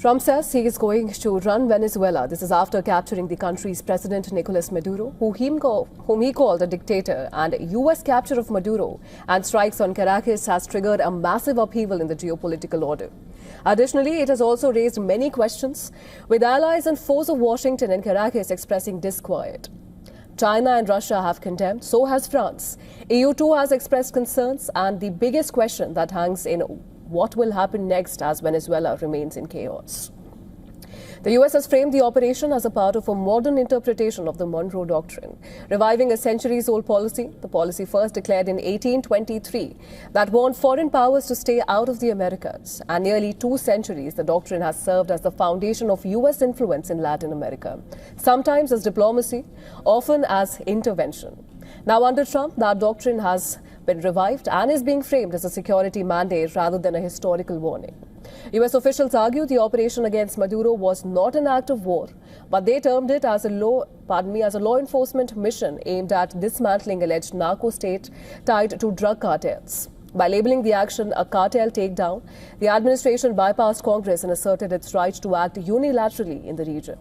Trump says he is going to run Venezuela. This is after capturing the country's President Nicolás Maduro, whom he called a dictator. And U.S. capture of Maduro and strikes on Caracas has triggered a massive upheaval in the geopolitical order. Additionally, it has also raised many questions, with allies and foes of Washington and Caracas expressing disquiet. China and Russia have condemned, so has France. EU too has expressed concerns, and the biggest question that hangs in what will happen next as Venezuela remains in chaos. The U.S. has framed the operation as a part of a modern interpretation of the Monroe Doctrine, reviving a centuries-old policy, the policy first declared in 1823, that warned foreign powers to stay out of the Americas. And nearly 2 centuries, the doctrine has served as the foundation of U.S. influence in Latin America, sometimes as diplomacy, often as intervention. Now, under Trump, that doctrine has been revived and is being framed as a security mandate rather than a historical warning. U.S. officials argue the operation against Maduro was not an act of war, but they termed it as a law enforcement mission aimed at dismantling alleged narco state tied to drug cartels. By labeling the action a cartel takedown, the administration bypassed Congress and asserted its right to act unilaterally in the region.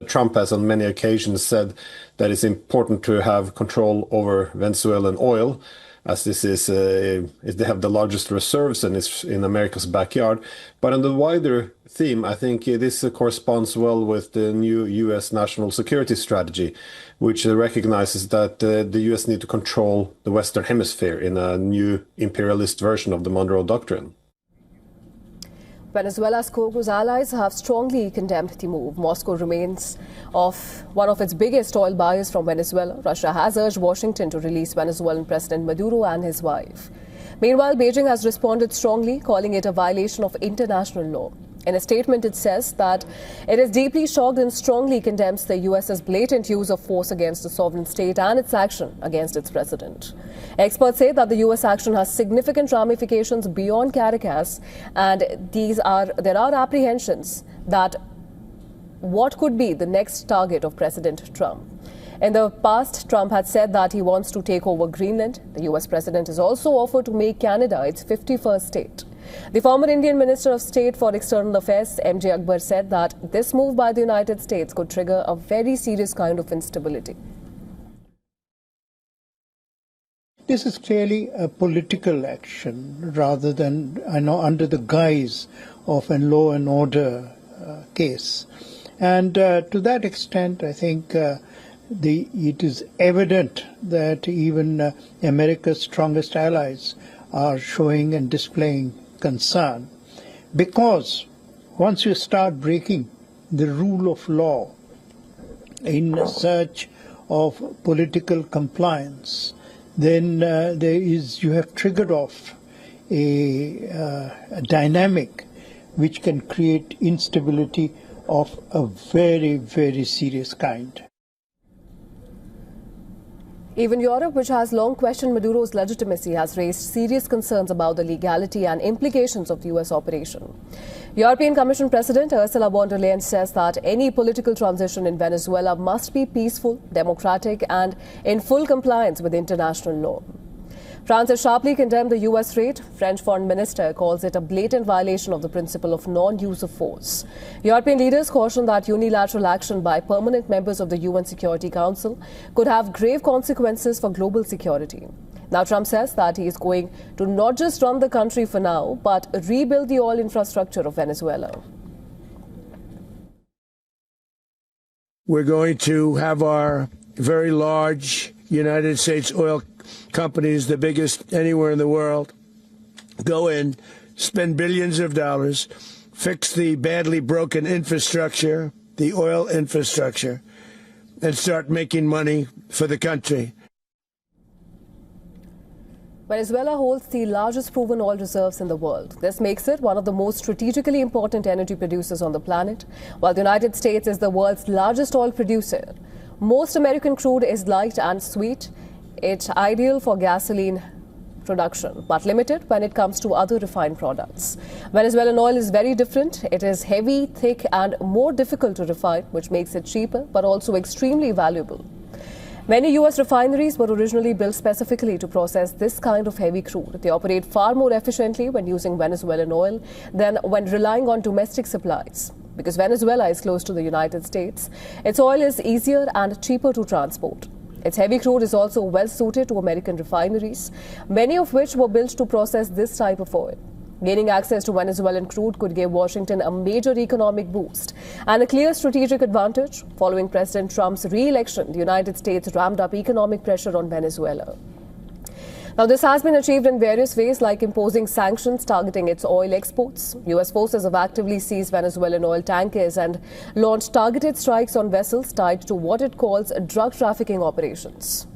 Trump has on many occasions said that it's important to have control over Venezuelan oil, as this is they have the largest reserves and it's in America's backyard. But on the wider theme, I think this corresponds well with the new U.S. national security strategy, which recognizes that the U.S. need to control the Western Hemisphere in a new imperialist version of the Monroe Doctrine. Venezuela's close allies have strongly condemned the move. Moscow remains one of its biggest oil buyers from Venezuela. Russia has urged Washington to release Venezuelan President Maduro and his wife. Meanwhile, Beijing has responded strongly, calling it a violation of international law. In a statement, it says that it is deeply shocked and strongly condemns the U.S.'s blatant use of force against a sovereign state and its action against its president. Experts say that the U.S. action has significant ramifications beyond Caracas, and there are apprehensions that what could be the next target of President Trump. In the past, Trump had said that he wants to take over Greenland. The U.S. president has also offered to make Canada its 51st state. The former Indian Minister of State for External Affairs, M.J. Akbar, said that this move by the United States could trigger a very serious kind of instability. This is clearly a political action rather than, under the guise of a law and order case. And to that extent, I think it is evident that even America's strongest allies are showing and displaying concern, because once you start breaking the rule of law in search of political compliance, then you have triggered off a dynamic which can create instability of a very, very serious kind. Even Europe, which has long questioned Maduro's legitimacy, has raised serious concerns about the legality and implications of the U.S. operation. European Commission President Ursula von der Leyen says that any political transition in Venezuela must be peaceful, democratic, and in full compliance with international law. France has sharply condemned the U.S. raid. French Foreign Minister calls it a blatant violation of the principle of non-use of force. European leaders caution that unilateral action by permanent members of the UN Security Council could have grave consequences for global security. Now, Trump says that he is going to not just run the country for now, but rebuild the oil infrastructure of Venezuela. We're going to have our very large United States oil companies, the biggest anywhere in the world, go in, spend billions of dollars, fix the badly broken infrastructure, the oil infrastructure, and start making money for the country. Venezuela holds the largest proven oil reserves in the world. This makes it one of the most strategically important energy producers on the planet, while the United States is the world's largest oil producer. Most American crude is light and sweet. It's ideal for gasoline production, but limited when it comes to other refined products. Venezuelan oil is very different. It is heavy, thick, and more difficult to refine, which makes it cheaper, but also extremely valuable. Many U.S. refineries were originally built specifically to process this kind of heavy crude. They operate far more efficiently when using Venezuelan oil than when relying on domestic supplies. Because Venezuela is close to the United States, its oil is easier and cheaper to transport. Its heavy crude is also well suited to American refineries, many of which were built to process this type of oil. Gaining access to Venezuelan crude could give Washington a major economic boost and a clear strategic advantage. Following President Trump's re-election, the United States ramped up economic pressure on Venezuela. Now, this has been achieved in various ways, like imposing sanctions targeting its oil exports. U.S. forces have actively seized Venezuelan oil tankers and launched targeted strikes on vessels tied to what it calls drug trafficking operations.